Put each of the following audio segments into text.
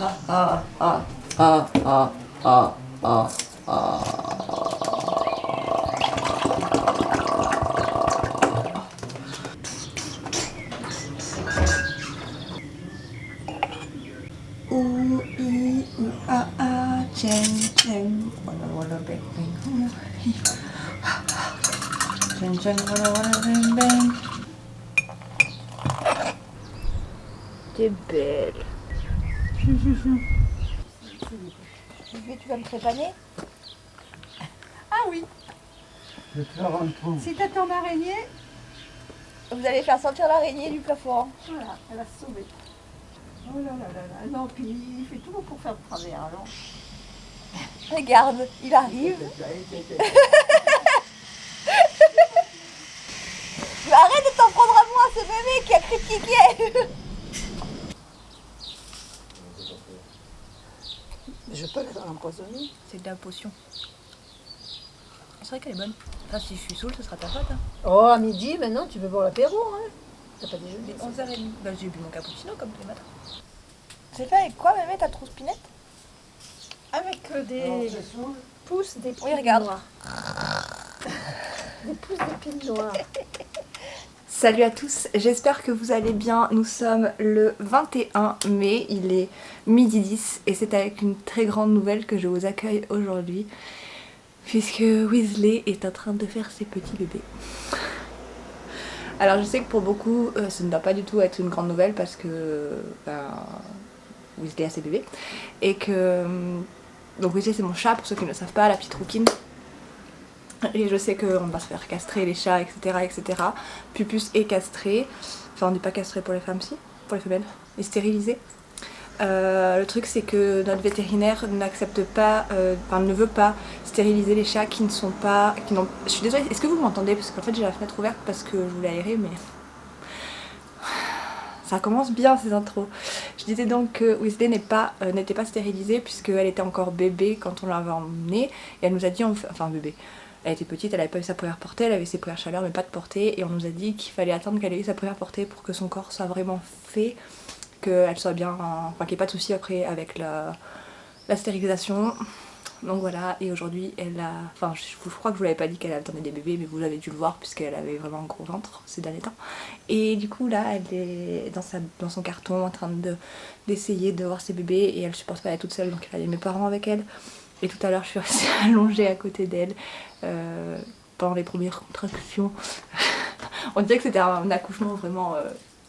Ah, ah, ah, ah, ah, ah, ah. Ooh, ee, ooh, ah, ah, cheng, cheng. Walla, walla, bang, bang, hula, hee. Cheng, cheng, walla, walla, bang, bang. T'es belle. Bébé, tu vas me trépaner? Ah oui. Je vais te faire un trou. Si t'as ton araignée, vous allez faire sortir l'araignée du plafond. Voilà, elle va se sauver. Oh là là là là. Non, puis il fait tout pour faire de travers. Alors. Regarde, il arrive. Mais arrête de t'en prendre à moi, c'est bébé qui a critiqué. Je peux l'empoisonner. C'est de la potion. C'est vrai qu'elle est bonne. Enfin, si je suis saoule, ce sera ta faute. Hein. Oh, à midi, maintenant, tu veux boire l'apéro, hein? T'as pas déjeuné? 11h30. Bah, j'ai bu mon cappuccino comme tous les matins. C'est fait avec quoi, mémé, ta trousse pinette? Avec des pousses d'épines Oui, regarde. noires. Des pousses d'épines noires. Salut à tous, j'espère que vous allez bien. Nous sommes le 21 mai, il est midi 10 et c'est avec une très grande nouvelle que je vous accueille aujourd'hui puisque Weasley est en train de faire ses petits bébés. Alors je sais que pour beaucoup ce ne doit pas du tout être une grande nouvelle parce que Weasley a ses bébés et que donc Weasley c'est mon chat pour ceux qui ne le savent pas, la petite rouquine. Et je sais qu'on va se faire castrer les chats, etc. etc. Pupus est castré. Enfin, on n'est pas castré pour les femmes, si, pour les femelles. Et stérilisé. Le truc, c'est que notre vétérinaire n'accepte pas, ne veut pas stériliser les chats qui ne sont pas. Je suis désolée, est-ce que vous m'entendez? Parce qu'en fait, j'ai la fenêtre ouverte parce que je voulais aérer, mais. Ça commence bien ces intros. Je disais donc que Weasley n'était pas stérilisée puisqu'elle était encore bébé quand on l'avait emmenée. Et elle nous a dit, enfin bébé. Elle était petite, elle avait pas eu sa première portée, elle avait ses premières chaleurs mais pas de portée et on nous a dit qu'il fallait attendre qu'elle ait eu sa première portée pour que son corps soit vraiment fait, qu'elle soit bien, enfin qu'il n'y ait pas de soucis après avec la stérilisation. Donc voilà, et aujourd'hui elle a, enfin je crois que je vous l'avais pas dit qu'elle attendait des bébés mais vous avez dû le voir puisqu'elle avait vraiment un gros ventre ces derniers temps. Et du coup là elle est dans son carton en train d'essayer de voir ses bébés et elle supporte pas être toute seule donc elle a mes parents avec elle. Et tout à l'heure je suis restée allongée à côté d'elle pendant les premières contractions. On dirait que c'était un accouchement vraiment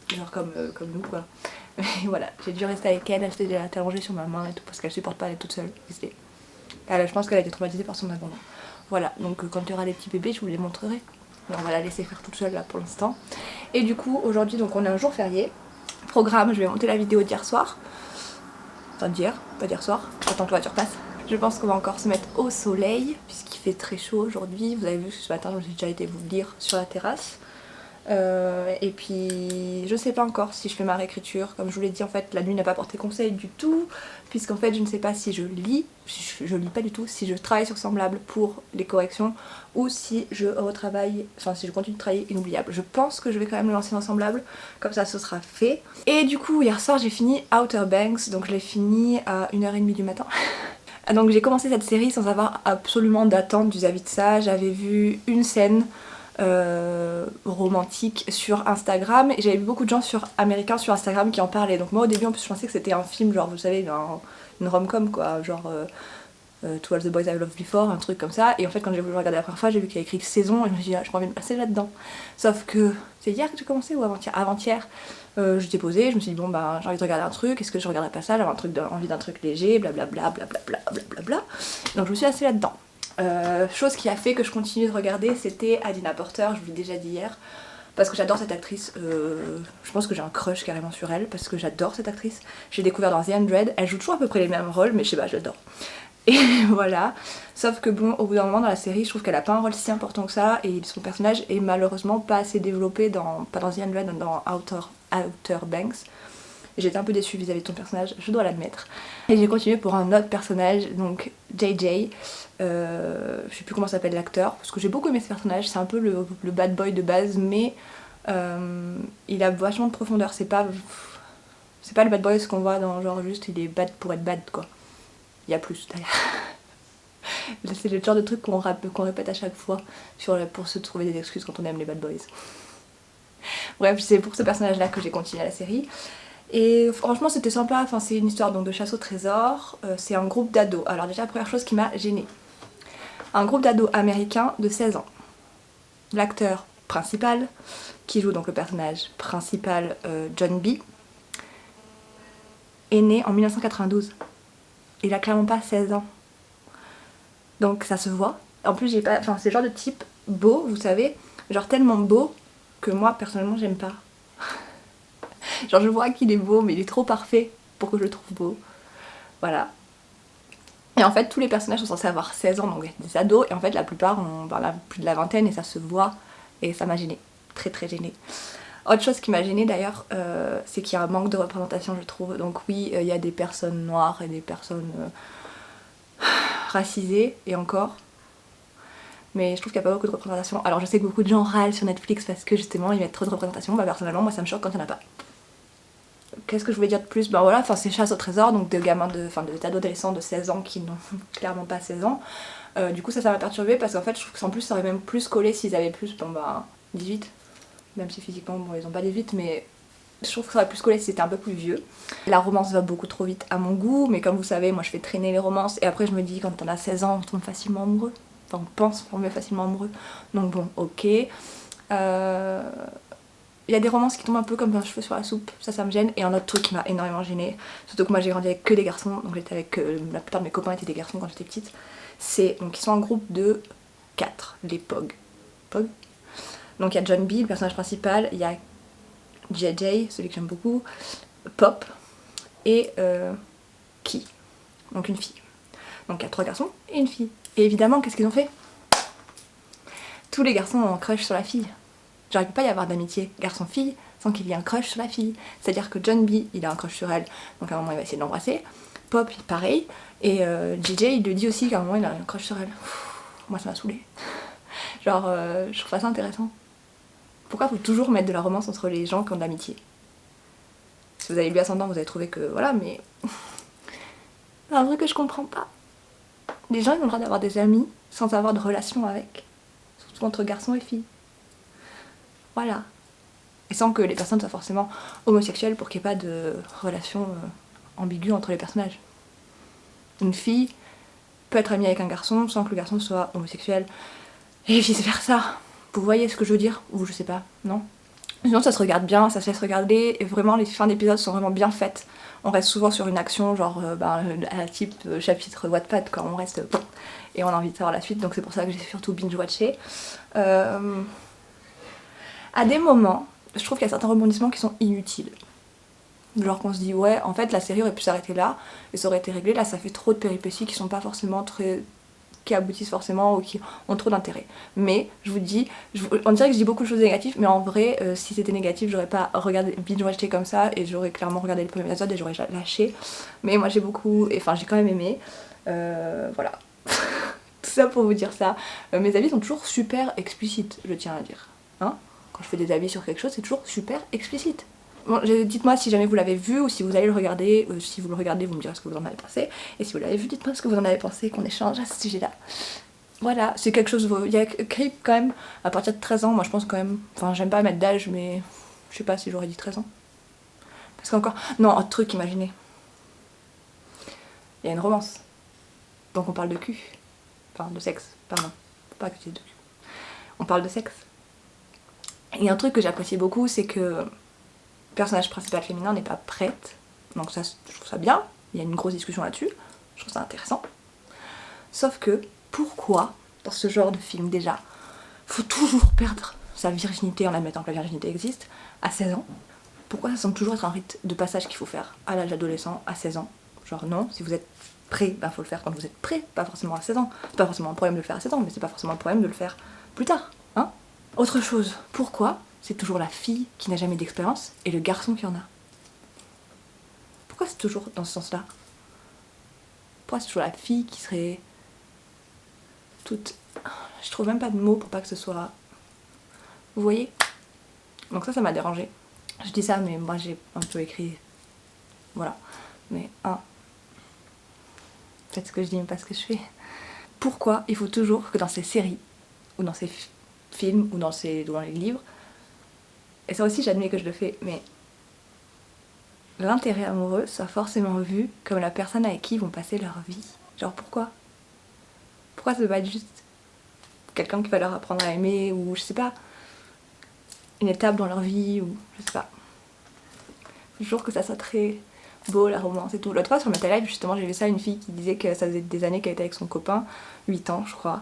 genre comme nous quoi. Mais voilà, j'ai dû rester avec elle, elle s'était allongée sur ma main et tout parce qu'elle supporte pas d'être toute seule. Je pense qu'elle a été traumatisée par son abandon. Voilà, donc quand il y aura les petits bébés je vous les montrerai. Mais on va la laisser faire toute seule là pour l'instant. Et du coup aujourd'hui donc on est un jour férié. Programme, je vais monter la vidéo d'hier soir. Enfin d'hier, pas d'hier soir. Attends que la voiture passe. Je pense qu'on va encore se mettre au soleil puisqu'il fait très chaud aujourd'hui. Vous avez vu que ce matin j'ai déjà été vous le dire sur la terrasse. Et puis je sais pas encore si je fais ma réécriture. Comme je vous l'ai dit en fait la nuit n'a pas porté conseil du tout. Puisqu'en fait je ne sais pas si je lis, je lis pas du tout, si je travaille sur Semblable pour les corrections ou si je retravaille, enfin si je continue de travailler Inoubliable. Je pense que je vais quand même le lancer dans Semblable, comme ça ce sera fait. Et du coup hier soir j'ai fini Outer Banks, donc je l'ai fini à 1h30 du matin. Donc j'ai commencé cette série sans avoir absolument d'attente vis-à-vis de ça. J'avais vu une scène romantique sur Instagram et j'avais vu beaucoup de gens américains sur Instagram qui en parlaient. Donc moi au début en plus je pensais que c'était un film genre vous savez une rom-com quoi, genre To All the Boys I Loved Before, un truc comme ça. Et en fait quand j'ai voulu regarder la première fois j'ai vu qu'il y a écrit saison et je me suis dit ah, j'ai pas envie de me passer là-dedans. Sauf que c'est hier que j'ai commencé ou avant-hier. J'étais posée, je me suis dit bon bah j'ai envie de regarder un truc, est-ce que je regarderais pas ça, j'avais envie d'un truc léger, blablabla, blablabla, blablabla. Donc je me suis assise là-dedans. Chose qui a fait que je continue de regarder, c'était Adina Porter, je vous l'ai déjà dit hier, parce que j'adore cette actrice, je pense que j'ai un crush carrément sur elle, parce que j'adore cette actrice. J'ai découvert dans The Hundred, elle joue toujours à peu près les mêmes rôles, mais je sais pas, j'adore. Et voilà, sauf que bon, au bout d'un moment dans la série, je trouve qu'elle a pas un rôle si important que ça, et son personnage est malheureusement pas assez développé, pas dans The Hundred, dans Outer Banks. J'étais un peu déçue vis-à-vis de ton personnage, je dois l'admettre. Et j'ai continué pour un autre personnage, donc JJ. Je sais plus comment s'appelle l'acteur, parce que j'ai beaucoup aimé ce personnage, c'est un peu le bad boy de base, mais il a vachement de profondeur, c'est C'est pas le bad boys qu'on voit dans genre juste il est bad pour être bad quoi. Il y a plus d'ailleurs. C'est le genre de truc qu'on répète à chaque fois pour se trouver des excuses quand on aime les bad boys. Bref, c'est pour ce personnage là que j'ai continué la série. Et franchement c'était sympa, enfin, c'est une histoire donc, de chasse au trésor, c'est un groupe d'ados. Alors déjà la première chose qui m'a gênée, un groupe d'ados américains de 16 ans. L'acteur principal, qui joue donc le personnage principal John B, est né en 1992. Il a clairement pas 16 ans. Donc ça se voit. En plus j'ai pas. Enfin c'est le genre de type beau, vous savez, genre tellement beau que moi personnellement j'aime pas. Genre je vois qu'il est beau mais il est trop parfait pour que je le trouve beau. Voilà. Et en fait tous les personnages sont censés avoir 16 ans, donc des ados, et en fait la plupart ont plus de la vingtaine et ça se voit et ça m'a gênée. Très très gênée. Autre chose qui m'a gênée d'ailleurs, c'est qu'il y a un manque de représentation je trouve. Donc oui, il y a des personnes noires et des personnes racisées et encore. Mais je trouve qu'il n'y a pas beaucoup de représentation. Alors je sais que beaucoup de gens râlent sur Netflix parce que justement ils mettent trop de représentation. Bah personnellement moi ça me choque quand il n'y en a pas. Qu'est-ce que je voulais dire de plus? Ben voilà, c'est chasse au trésor, donc des gamins de adolescents de 16 ans qui n'ont clairement pas 16 ans. Du coup ça m'a perturbée parce qu'en fait je trouve qu'en plus ça aurait même plus collé s'ils avaient plus, 18. Même si physiquement bon ils ont pas 18 mais je trouve que ça aurait plus collé si c'était un peu plus vieux. La romance va beaucoup trop vite à mon goût, mais comme vous savez moi je fais traîner les romances et après je me dis quand on a 16 ans on tombe facilement amoureux. Enfin on pense tomber facilement amoureux. Donc bon ok. Il y a des romances qui tombent un peu comme un cheveu sur la soupe, ça me gêne. Et un autre truc qui m'a énormément gênée, surtout que moi j'ai grandi avec que des garçons, donc j'étais avec la plupart de mes copains étaient des garçons quand j'étais petite. Donc ils sont en groupe de 4, les POG. POG. Donc il y a John B, le personnage principal, il y a JJ, celui que j'aime beaucoup, Pop et Key, donc une fille. Donc il y a 3 garçons et une fille. Et évidemment, qu'est-ce qu'ils ont fait? Tous les garçons ont un crush sur la fille. Genre il peut pas y avoir d'amitié garçon-fille sans qu'il y ait un crush sur la fille. C'est-à-dire que John B, il a un crush sur elle, donc à un moment il va essayer de l'embrasser. Pop, pareil. Et JJ, il lui dit aussi qu'à un moment il a un crush sur elle. Moi ça m'a saoulée. Genre je trouve ça intéressant. Pourquoi faut toujours mettre de la romance entre les gens qui ont de l'amitié? Si vous avez lu Ascendant, vous avez trouvé que voilà, mais c'est un truc que je comprends pas. Les gens ils ont le droit d'avoir des amis sans avoir de relation avec. Surtout entre garçons et filles. Voilà. Et sans que les personnes soient forcément homosexuelles pour qu'il n'y ait pas de relation ambiguë entre les personnages. Une fille peut être amie avec un garçon sans que le garçon soit homosexuel et vice versa. Vous voyez ce que je veux dire? Ou je sais pas, non? Sinon ça se regarde bien, ça se laisse regarder et vraiment les fins d'épisodes sont vraiment bien faites. On reste souvent sur une action genre à la type chapitre Wattpad quand on reste et on a envie de savoir la suite, donc c'est pour ça que j'ai surtout binge-watché. À des moments, je trouve qu'il y a certains rebondissements qui sont inutiles. Genre qu'on se dit ouais, en fait la série aurait pu s'arrêter là et ça aurait été réglé. Là ça fait trop de péripéties qui sont pas forcément qui aboutissent forcément ou qui ont trop d'intérêt. Mais je vous dis, on dirait que je dis beaucoup de choses négatives, mais en vrai si c'était négatif j'aurais pas regardé binge-watché comme ça et j'aurais clairement regardé le premier épisode et j'aurais lâché. Mais moi j'ai quand même aimé. Voilà. Tout ça pour vous dire ça. Mes avis sont toujours super explicites, je tiens à dire. Hein? Quand je fais des avis sur quelque chose, c'est toujours super explicite. Bon, dites-moi si jamais vous l'avez vu ou si vous allez le regarder. Si vous le regardez, vous me direz ce que vous en avez pensé. Et si vous l'avez vu, dites-moi ce que vous en avez pensé, qu'on échange à ce sujet-là. Voilà, c'est quelque chose. Il y a Creep quand même à partir de 13 ans. Moi je pense quand même. Enfin, j'aime pas mettre d'âge, mais je sais pas si j'aurais dit 13 ans. Parce qu'encore. Non, autre truc, imaginez. Il y a une romance. Donc on parle de cul. Enfin, de sexe, pardon. Pas que c'est de cul. On parle de sexe. Et un truc que j'apprécie beaucoup, c'est que le personnage principal féminin n'est pas prête. Donc ça, je trouve ça bien. Il y a une grosse discussion là-dessus. Je trouve ça intéressant. Sauf que, pourquoi, dans ce genre de film déjà, faut toujours perdre sa virginité en admettant que la virginité existe à 16 ans? Pourquoi ça semble toujours être un rite de passage qu'il faut faire à l'âge adolescent, à 16 ans? Genre non, si vous êtes prêt, ben faut le faire quand vous êtes prêt, pas forcément à 16 ans. C'est pas forcément un problème de le faire à 16 ans, mais c'est pas forcément un problème de le faire plus tard, hein? Autre chose, pourquoi c'est toujours la fille qui n'a jamais d'expérience et le garçon qui en a? Pourquoi c'est toujours dans ce sens-là? Pourquoi c'est toujours la fille qui serait toute... Je trouve même pas de mots pour pas que ce soit... Vous voyez? Donc ça m'a dérangé. Je dis ça, mais moi j'ai un peu écrit voilà. Mais faites ce que je dis mais pas ce que je fais. Pourquoi il faut toujours que dans ces séries, ou dans ces films, ou dans les livres, et ça aussi j'admets que je le fais, mais l'intérêt amoureux soit forcément vu comme la personne avec qui ils vont passer leur vie. Genre pourquoi ça peut pas être juste quelqu'un qui va leur apprendre à aimer, ou je sais pas, une étape dans leur vie, ou je sais pas. Faut toujours que ça soit très beau, la romance et tout. L'autre fois sur Meta Live, justement, j'ai vu ça, une fille qui disait que ça faisait des années qu'elle était avec son copain, 8 ans je crois,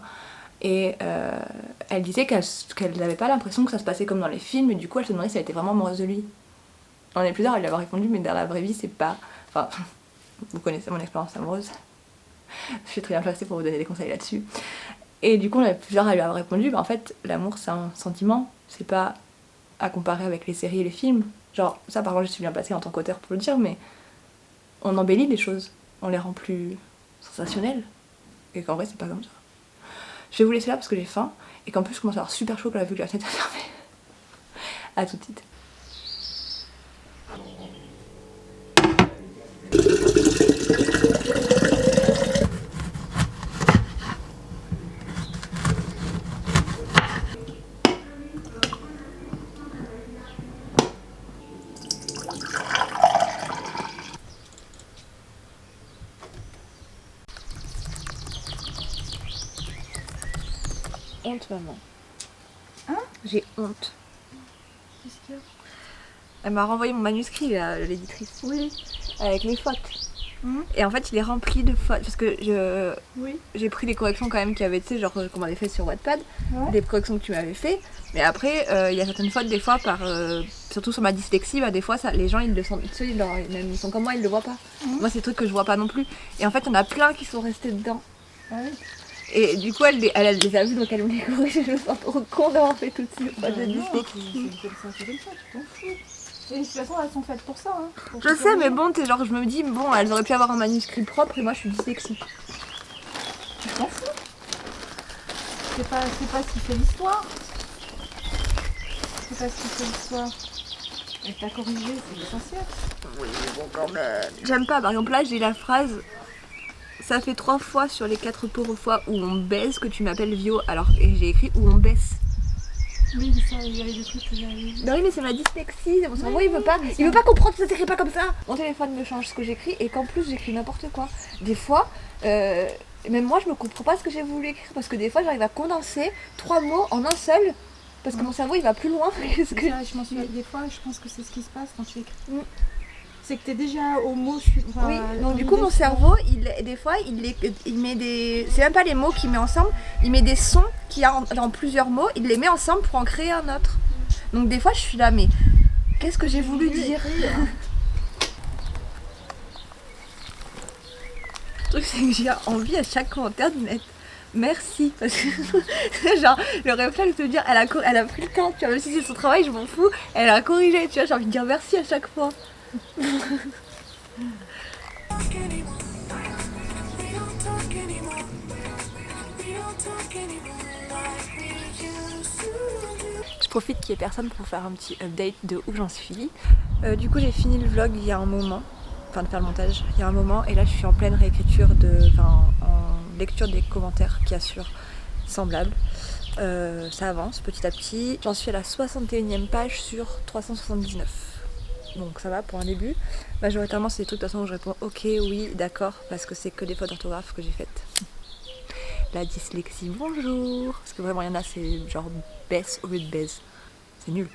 et elle disait qu'elle n'avait pas l'impression que ça se passait comme dans les films, et du coup elle se demandait si elle était vraiment amoureuse de lui. On est plusieurs à lui avoir répondu, mais dans la vraie vie c'est pas... Enfin, vous connaissez mon expérience amoureuse. Je suis très bien placée pour vous donner des conseils là-dessus. Et du coup on est plusieurs à lui avoir répondu, en fait l'amour c'est un sentiment, c'est pas à comparer avec les séries et les films. Genre ça par contre je suis bien placée en tant qu'auteur pour le dire, mais on embellit les choses, on les rend plus sensationnelles, et qu'en vrai c'est pas comme ça. Je vais vous laisser là parce que j'ai faim, et qu'en plus je commence à avoir super chaud quand la vue que la fenêtre est fermée. A tout de suite. Honte, maman. Hein? J'ai honte. Qu'est-ce qu'il y a? Elle m'a renvoyé mon manuscrit, l'éditrice. Oui. Avec les fautes. Mhm. Et en fait, il est rempli de fautes. Parce que Oui. j'ai pris les corrections quand même qu'il y avait, tu sais, genre qu'on m'avait fait sur Wattpad. Ouais. Les corrections que tu m'avais fait. Mais après, il y a certaines fautes, des fois, surtout sur ma dyslexie, bah, des fois, les gens, ils le sentent. Tu sais, ils sont comme moi, ils le voient pas. Mhm. Moi, c'est des trucs que je vois pas non plus. Et en fait, il y en a plein qui sont restés dedans. Ouais. Et du coup, elle les a vus, donc elle me les corrige. Je me sens trop con d'avoir fait toutes ces fautes de dyslexie. C'est comme ça, tu t'en fous. Et de toute façon, elles sont faites pour ça. Hein, pour Je se sais, corriger. mais bon, genre, je me dis, bon, elles auraient pu avoir un manuscrit propre et moi je suis dyslexique. Tu t'en fous. C'est pas ce qui fait l'histoire. C'est pas ce qui fait l'histoire. Elle t'a corrigé, c'est l'essentiel. Oui, mais bon, quand même. J'aime pas, par exemple, là j'ai la phrase. Ça fait 3 fois sur les 4 pauvres fois où on baise que tu m'appelles Vio, alors et j'ai écrit où on baisse. Oui, mais ça, il y avait des trucs que j'avais vu. Non, oui, mais c'est ma dyslexie, mon cerveau Oui, il veut pas, mais il veut pas comprendre que ça s'écrit pas comme ça. Mon téléphone me change ce que j'écris et qu'en plus j'écris n'importe quoi. Des fois, même moi je me comprends pas ce que j'ai voulu écrire parce que des fois j'arrive à condenser 3 mots en un seul parce que mon cerveau il va plus loin que ce que... Ça, je m'en suis... Des fois, je pense que c'est ce qui se passe quand tu écris. Mm. C'est que t'es déjà au mot suivant. Oui, donc du coup mon cerveau, des fois, il met des... C'est même pas les mots qu'il met ensemble, il met des sons qu'il y a dans plusieurs mots, il les met ensemble pour en créer un autre. Donc des fois je suis là, mais qu'est-ce que j'ai voulu dire? Le truc c'est que j'ai envie à chaque commentaire de mettre merci, parce que genre le réflexe de dire elle a pris le temps, tu vois, même si c'est son travail, je m'en fous, elle a corrigé, tu vois, j'ai envie de dire merci à chaque fois. Je profite qu'il n'y ait personne pour faire un petit update de où j'en suis. Du coup j'ai fini le vlog il y a un moment, enfin de faire le montage il y a un moment, et là je suis en pleine réécriture en lecture des commentaires qu'il y a sur Semblable. Ça avance petit à petit. J'en suis à la 61e page sur 379. Donc ça va pour un début. Majoritairement c'est des trucs de toute façon où je réponds ok, oui, d'accord, parce que c'est que des fautes d'orthographe que j'ai faites. La dyslexie, bonjour. Parce que vraiment il y en a, c'est genre baisse au lieu de baise. C'est nul.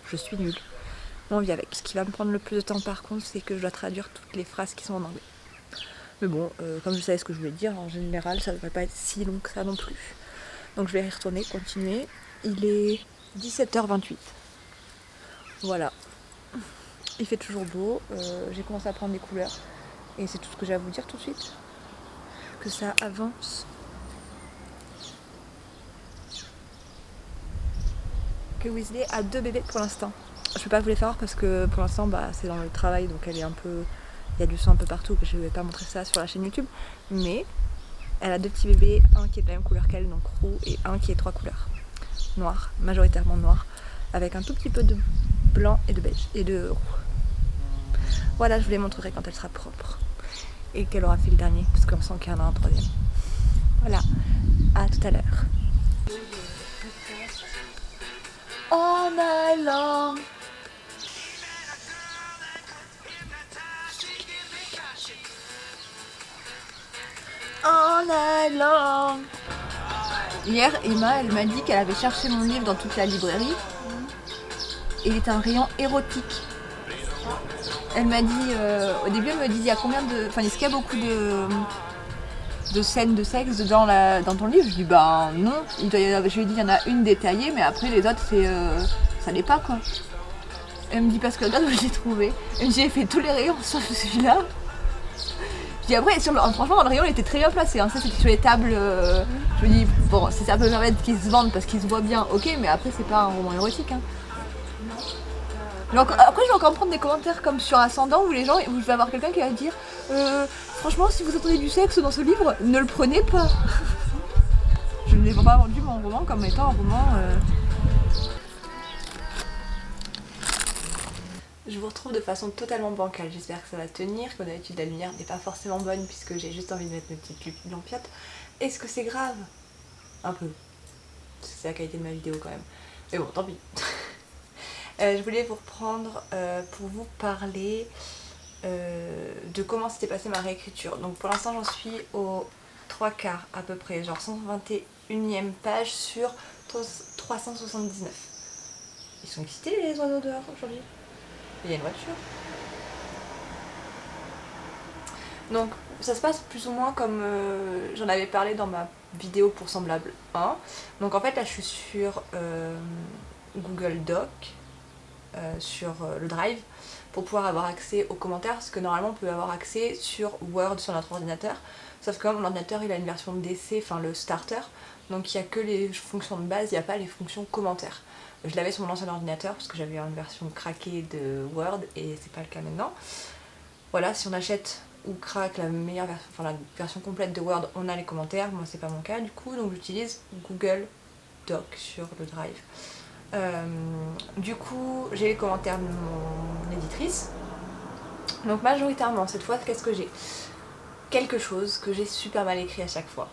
Je suis nulle. On vit avec. Ce qui va me prendre le plus de temps par contre, c'est que je dois traduire toutes les phrases qui sont en anglais. Mais bon, comme je savais ce que je voulais dire, en général ça devrait pas être si long que ça non plus. Donc je vais y retourner, continuer. Il est 17h28. Voilà. Il fait toujours beau. J'ai commencé à prendre des couleurs. Et c'est tout ce que j'ai à vous dire tout de suite. Que ça avance. Que Weasley a 2 bébés pour l'instant. Je peux pas vous les faire parce que pour l'instant c'est dans le travail, donc elle est un peu... Il y a du sang un peu partout, que je vais pas montrer ça sur la chaîne YouTube. Mais elle a 2 petits bébés, un qui est de la même couleur qu'elle, donc roux, et un qui est 3 couleurs. Noir, majoritairement noir, avec un tout petit peu de blanc et de beige, et de roux. Voilà, je vous les montrerai quand elle sera propre. Et qu'elle aura fait le dernier, parce qu'on sent qu'il y en a un troisième. Voilà, à tout à l'heure. All night long. All night long. Hier, Emma, elle m'a dit qu'elle avait cherché mon livre dans toute la librairie. Et il était un rayon érotique. Elle m'a dit, au début, elle me dit, il y a combien de... Enfin, est-ce qu'il y a beaucoup de scènes de sexe dans ton livre? Je dis, bah non. Je lui ai dit, il y en a une détaillée, mais après, les autres, c'est... ça n'est pas, quoi. Elle me dit, parce que regarde où je l'ai trouvé. Elle me dit, j'ai fait tous les rayons sauf celui-là. Je dis, après, franchement, dans le rayon, il était très bien placé. Hein. Ça, c'était sur les tables. Je me dis, bon, si ça peut permettre qu'ils se vendent parce qu'ils se voient bien, ok, mais après, c'est pas un roman érotique. Hein. Après, je vais encore prendre des commentaires comme sur Ascendant où où je vais avoir quelqu'un qui va dire franchement, si vous entendez du sexe dans ce livre, ne le prenez pas. Je n'ai pas vendu mon roman comme étant un roman. Je vous retrouve de façon totalement bancale, j'espère que ça va tenir, comme d'habitude la lumière n'est pas forcément bonne puisque j'ai juste envie de mettre mes petites lampiottes. Est-ce que c'est grave? Un peu. C'est la qualité de ma vidéo quand même. Mais bon, tant pis. Je voulais vous reprendre pour vous parler de comment s'était passée ma réécriture. Donc pour l'instant j'en suis aux 3/4 à peu près, genre 121e page sur 379. Ils sont excités les oiseaux dehors aujourd'hui. Il y a une voiture. Donc ça se passe plus ou moins comme j'en avais parlé dans ma vidéo pour Semblable 1. Donc en fait là je suis sur Google Doc, sur le Drive, pour pouvoir avoir accès aux commentaires, parce que normalement on peut avoir accès sur Word sur notre ordinateur, sauf que mon ordinateur il a une version d'essai, enfin le starter, donc il n'y a que les fonctions de base, il n'y a pas les fonctions commentaires. Je l'avais sur mon ancien ordinateur parce que j'avais une version craquée de Word et c'est pas le cas maintenant. Voilà, si on achète ou craque la meilleure version, enfin la version complète de Word, on a les commentaires. Moi c'est pas mon cas du coup, donc j'utilise Google Doc sur le Drive. Du coup j'ai les commentaires de mon éditrice. Donc majoritairement cette fois qu'est-ce que j'ai? Quelque chose que j'ai super mal écrit à chaque fois.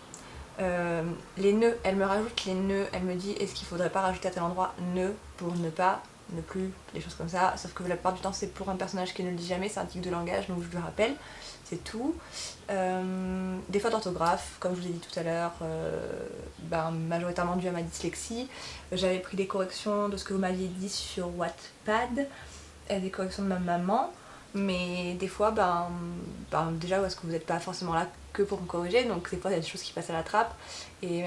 Les nœuds, elle me rajoute les nœuds, elle me dit est-ce qu'il faudrait pas rajouter à tel endroit nœud pour ne pas, ne plus, des choses comme ça, sauf que la plupart du temps c'est pour un personnage qui ne le dit jamais, c'est un tic de langage donc je le rappelle, c'est tout. Des fautes d'orthographe, comme je vous ai dit tout à l'heure, majoritairement dû à ma dyslexie. J'avais pris des corrections de ce que vous m'aviez dit sur Wattpad, et des corrections de ma maman. Mais des fois, déjà parce que vous n'êtes pas forcément là que pour me corriger, donc des fois il y a des choses qui passent à la trappe. Et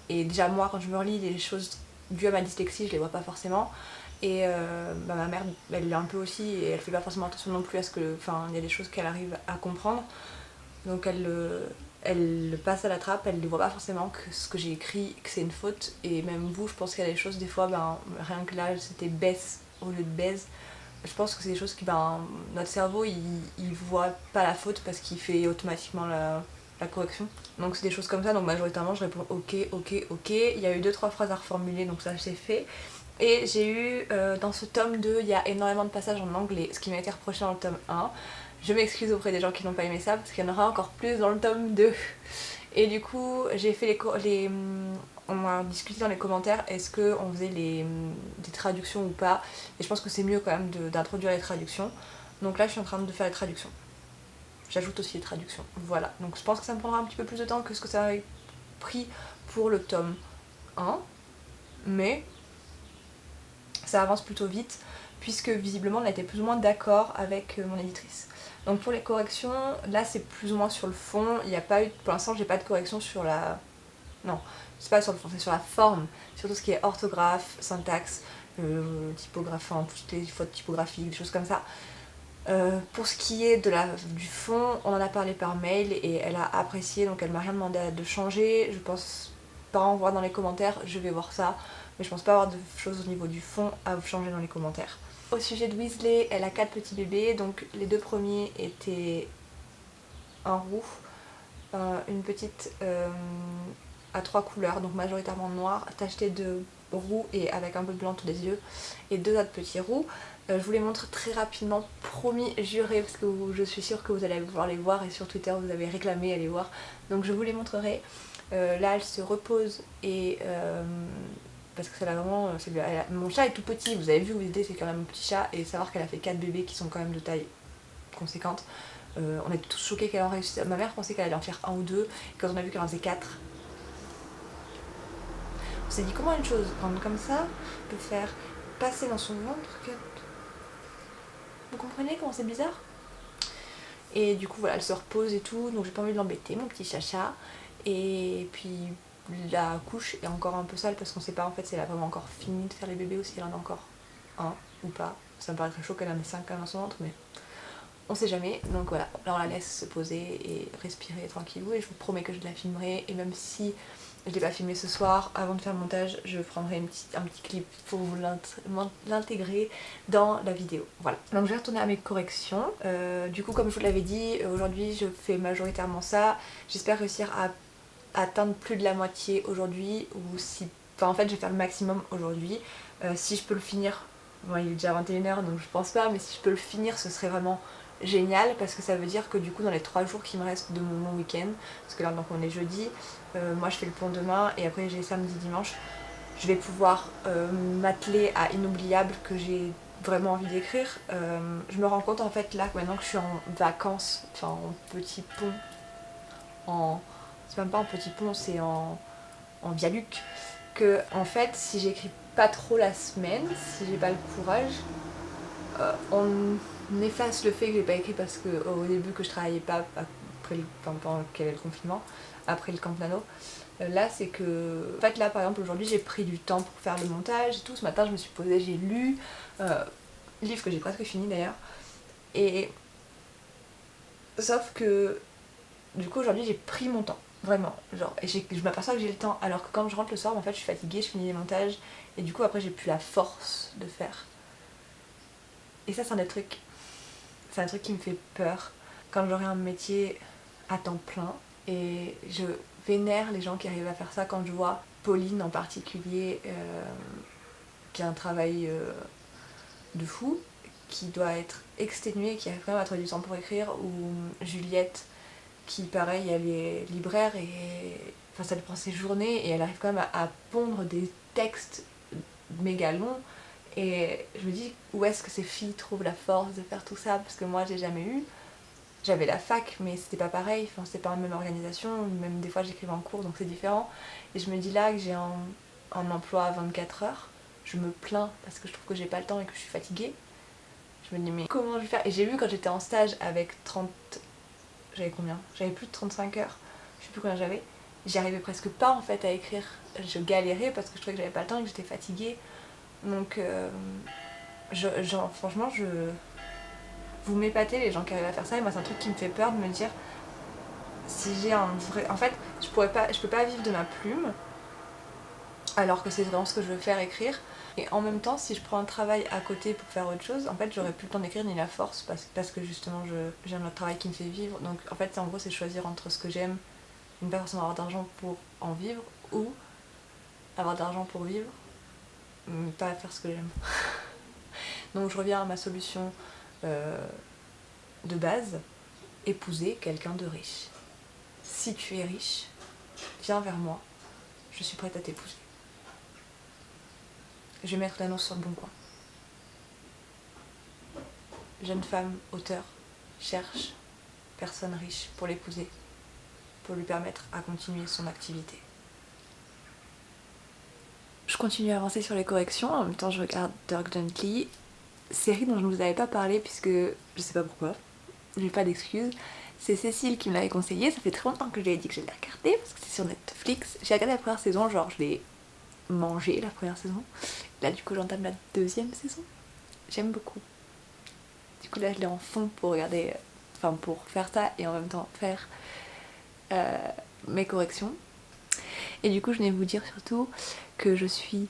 déjà moi quand je me relis, les choses dues à ma dyslexie, je les vois pas forcément. Et ma mère, elle l'est un peu aussi, et elle fait pas forcément attention non plus à ce que... Enfin, il y a des choses qu'elle arrive à comprendre. Donc elle le passe à la trappe, elle ne voit pas forcément que ce que j'ai écrit, que c'est une faute. Et même vous, je pense qu'il y a des choses, des fois, rien que là, c'était baisse au lieu de baise. Je pense que c'est des choses qui, notre cerveau, il voit pas la faute parce qu'il fait automatiquement la correction. Donc c'est des choses comme ça, donc majoritairement je réponds ok, ok, ok. Il y a eu 2-3 phrases à reformuler, donc ça c'est fait. Et j'ai eu, dans ce tome 2, il y a énormément de passages en anglais, ce qui m'a été reproché dans le tome 1. Je m'excuse auprès des gens qui n'ont pas aimé ça, parce qu'il y en aura encore plus dans le tome 2. Et du coup, j'ai fait on a discuté dans les commentaires, est-ce qu'on faisait des traductions ou pas. Et je pense que c'est mieux quand même d'introduire les traductions. Donc là, je suis en train de faire les traductions. J'ajoute aussi les traductions. Voilà. Donc je pense que ça me prendra un petit peu plus de temps que ce que ça avait pris pour le tome 1. Mais ça avance plutôt vite, puisque visiblement on a été plus ou moins d'accord avec mon éditrice. Donc pour les corrections, là c'est plus ou moins sur le fond. Il n'y a pas eu, pour l'instant j'ai pas de correction sur la... Non, c'est pas sur le fond, c'est sur la forme, sur tout ce qui est orthographe, syntaxe, typographie, toutes les fautes typographiques, des choses comme ça. Pour ce qui est du fond, on en a parlé par mail et elle a apprécié, donc elle m'a rien demandé de changer. Je pense pas en voir dans les commentaires, je vais voir ça, mais je pense pas avoir de choses au niveau du fond à changer dans les commentaires. Au sujet de Weasley, elle a 4 petits bébés, donc les 2 premiers étaient un roux, une petite à 3 couleurs, donc majoritairement noir, tacheté de roux et avec un peu de blanc autour des yeux, et 2 autres petits roux. Je vous les montre très rapidement, promis, juré, parce que je suis sûre que vous allez pouvoir les voir et sur Twitter vous avez réclamé à les voir. Donc je vous les montrerai. Là elle se repose et parce que ça l'a vraiment... mon chat est tout petit, vous avez vu, l'idée c'est quand même un petit chat et savoir qu'elle a fait 4 bébés qui sont quand même de taille conséquente. On était tous choqués qu'elle en réussisse. Ma mère pensait qu'elle allait en faire 1 ou 2 et quand on a vu qu'elle en faisait 4, on s'est dit comment une chose grande comme ça peut faire passer dans son ventre que... Vous comprenez comment c'est bizarre? Et du coup voilà, elle se repose et tout, donc j'ai pas envie de l'embêter, mon petit chacha. Et puis la couche est encore un peu sale parce qu'on sait pas en fait si elle a vraiment encore fini de faire les bébés ou si elle en a encore un ou pas. Ça me paraît très chaud qu'elle en ait 5 dans son ventre, mais on sait jamais. Donc voilà, là on la laisse se poser et respirer tranquillou et je vous promets que je la filmerai. Et même si je l'ai pas filmé ce soir, avant de faire le montage, je prendrai un petit clip pour vous l'intégrer dans la vidéo. Voilà. Donc je vais retourner à mes corrections. Du coup, comme je vous l'avais dit, aujourd'hui je fais majoritairement ça. J'espère réussir à atteindre plus de la moitié aujourd'hui. Ou si... Enfin en fait je vais faire le maximum aujourd'hui. Si je peux le finir, bon il est déjà 21h donc je pense pas, mais si je peux le finir ce serait vraiment génial parce que ça veut dire que du coup dans les 3 jours qui me restent de mon week-end, parce que là donc on est jeudi, moi je fais le pont demain et après j'ai samedi dimanche, je vais pouvoir m'atteler à Inoubliable que j'ai vraiment envie d'écrire. Je me rends compte en fait là maintenant que je suis en vacances, enfin en petit pont, c'est même pas en petit pont, c'est en viaduc, que en fait si j'écris pas trop la semaine, si j'ai pas le courage, on efface le fait que j'ai pas écrit parce que au début que je travaillais pas après pendant qu'il y avait le confinement, après le Camp Nano. Là c'est que en fait là par exemple aujourd'hui j'ai pris du temps pour faire le montage et tout. Ce matin je me suis posée, j'ai lu livre que j'ai presque fini d'ailleurs, et sauf que du coup aujourd'hui j'ai pris mon temps vraiment, genre, et je m'aperçois que j'ai le temps alors que quand je rentre le soir en fait je suis fatiguée, je finis les montages et du coup après j'ai plus la force de faire. Et ça c'est un truc qui me fait peur quand j'aurai un métier à temps plein. Et je vénère les gens qui arrivent à faire ça quand je vois Pauline en particulier qui a un travail de fou, qui doit être exténuée, qui arrive quand même à trouver du temps pour écrire, ou Juliette qui pareil elle est libraire et enfin, ça lui prend ses journées et elle arrive quand même à pondre des textes méga longs. Et je me dis où est-ce que ces filles trouvent la force de faire tout ça, parce que moi j'ai jamais eu. J'avais la fac mais c'était pas pareil, enfin, c'était pas la même organisation, même des fois j'écrivais en cours donc c'est différent. Et je me dis là que j'ai un emploi à 24 heures, je me plains parce que je trouve que j'ai pas le temps et que je suis fatiguée. Je me dis mais comment je vais faire? Et j'ai vu quand j'étais en stage avec 30... J'avais combien? J'avais plus de 35 heures, je sais plus combien j'avais. J'y arrivais presque pas en fait à écrire, je galérais parce que je trouvais que j'avais pas le temps et que j'étais fatiguée. Donc franchement vous m'épatez les gens qui arrivent à faire ça, et moi c'est un truc qui me fait peur de me dire si j'ai un vrai... En fait je peux pas vivre de ma plume alors que c'est vraiment ce que je veux faire, écrire. Et en même temps si je prends un travail à côté pour faire autre chose, en fait j'aurais plus le temps d'écrire ni la force parce que justement j'ai un autre travail qui me fait vivre. Donc en fait en gros c'est choisir entre ce que j'aime, ne pas forcément avoir d'argent pour en vivre, ou avoir d'argent pour vivre mais pas faire ce que j'aime. Donc je reviens à ma solution de base, épouser quelqu'un de riche. Si tu es riche, viens vers moi, je suis prête à t'épouser. Je vais mettre l'annonce sur le bon coin. Jeune femme, auteur, cherche personne riche pour l'épouser, pour lui permettre à continuer son activité. Je continue à avancer sur les corrections, en même temps je regarde Dirk Gently, série dont je ne vous avais pas parlé puisque je sais pas pourquoi, j'ai pas d'excuses. C'est Cécile qui me l'avait conseillé, ça fait très longtemps que je lui ai dit que je l'ai regardé parce que c'est sur Netflix. J'ai regardé la première saison, genre je l'ai mangé la première saison. Là du coup j'entame la deuxième saison. J'aime beaucoup. Du coup là je l'ai en fond pour regarder, enfin pour faire ça et en même temps faire mes corrections. Et du coup je venais vous dire surtout que je suis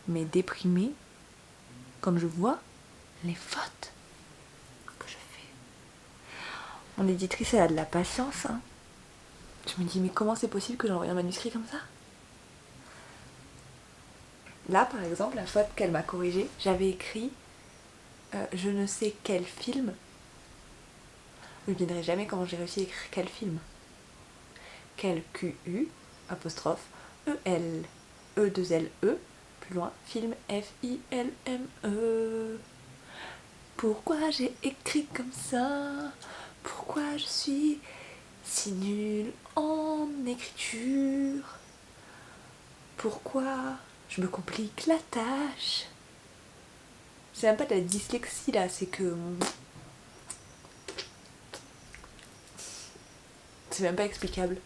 déprimée comme je vois les fautes que je fais. Mon éditrice elle a de la patience hein. Je me dis mais comment c'est possible que j'envoie un manuscrit comme ça? Là par exemple la faute qu'elle m'a corrigée, j'avais écrit je ne sais quel film. Je ne devinerai jamais comment j'ai réussi à écrire quel film. Quel QU, apostrophe, EL, E2LE, plus loin, film FILME. Pourquoi j'ai écrit comme ça? Pourquoi je suis si nulle en écriture? Pourquoi je me complique la tâche? C'est même pas de la dyslexie là, c'est que... c'est même pas explicable.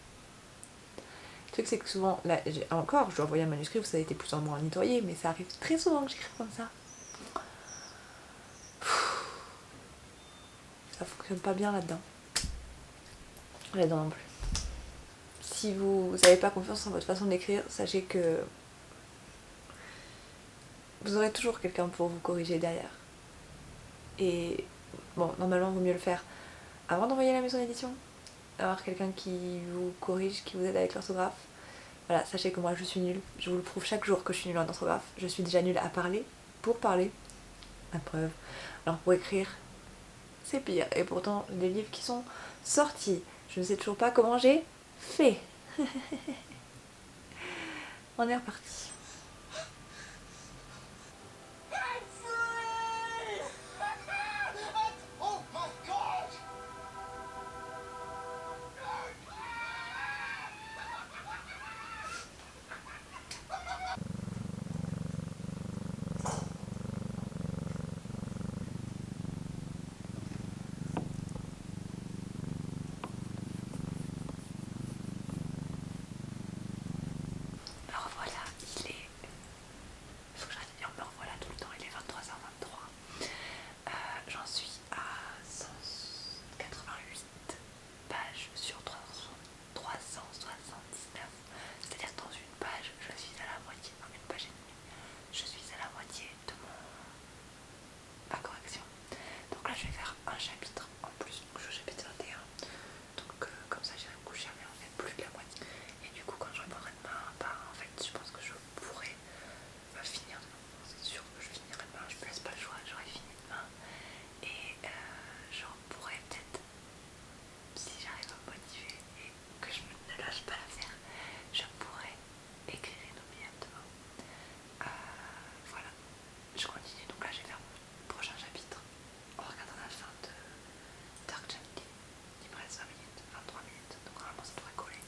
Le truc c'est que souvent, là encore, je dois envoyer un manuscrit où ça a été plus ou moins nettoyé, mais ça arrive très souvent que j'écrive comme ça. Ça fonctionne pas bien là-dedans. Là-dedans non plus. Si vous n'avez pas confiance en votre façon d'écrire, sachez que vous aurez toujours quelqu'un pour vous corriger derrière. Et bon, normalement, il vaut mieux le faire avant d'envoyer à la maison d'édition. Avoir quelqu'un qui vous corrige, qui vous aide avec l'orthographe. Voilà, sachez que moi je suis nulle. Je vous le prouve chaque jour que je suis nulle en orthographe. Je suis déjà nulle à parler, pour parler. La preuve. Alors pour écrire, c'est pire. Et pourtant, les livres qui sont sortis, je ne sais toujours pas comment j'ai fait. On est reparti. Me revoilà, il est... faut que j'arrête de dire me revoilà tout le temps, il est 23h23. J'en suis à 188 pages sur 379. C'est-à-dire dans une page, je suis à la moitié, dans une page et demie, je suis à la moitié de ma correction. Donc là je vais faire un chapitre en plus, donc je suis au chapitre 21. Donc comme ça j'irai me coucher mais en fait plus de la moitié. Et du coup quand je reprendrai demain, bah en fait je pense que je pourrais finir demain. C'est sûr que je finirai demain, je me laisse pas le choix, j'aurai fini demain. Et je pourrais peut-être, si j'arrive à me motiver et que je ne lâche pas l'affaire, je pourrais écrire une oubliette demain. Voilà, je continue. Donc là je vais faire mon prochain chapitre en regardant la fin de Dark Gently. Il me reste 20 minutes, 23 minutes, donc normalement ça devrait coller.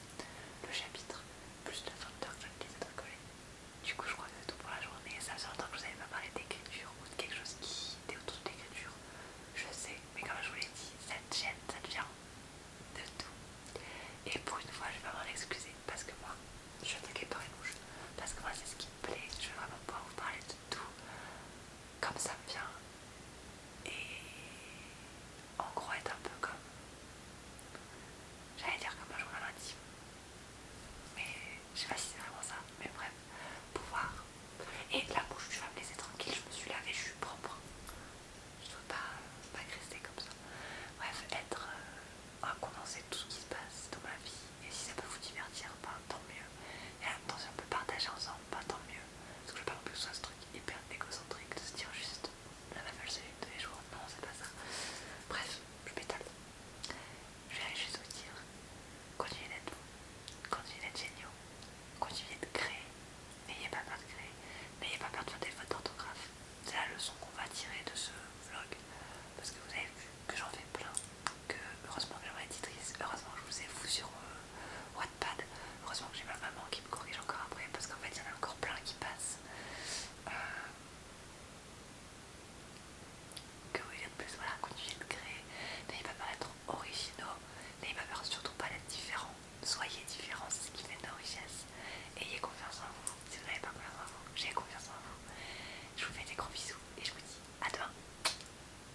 Le chapitre plus la fin de Dark Gently, ça devrait coller. Du coup je crois que c'est tout pour la journée. Ça faisait longtemps que je vous avais pas parlé d'écriture ou de quelque chose qui était autour de l'écriture. Je sais, mais comme je vous l'ai dit, cette chaîne ça devient de tout. Et pour une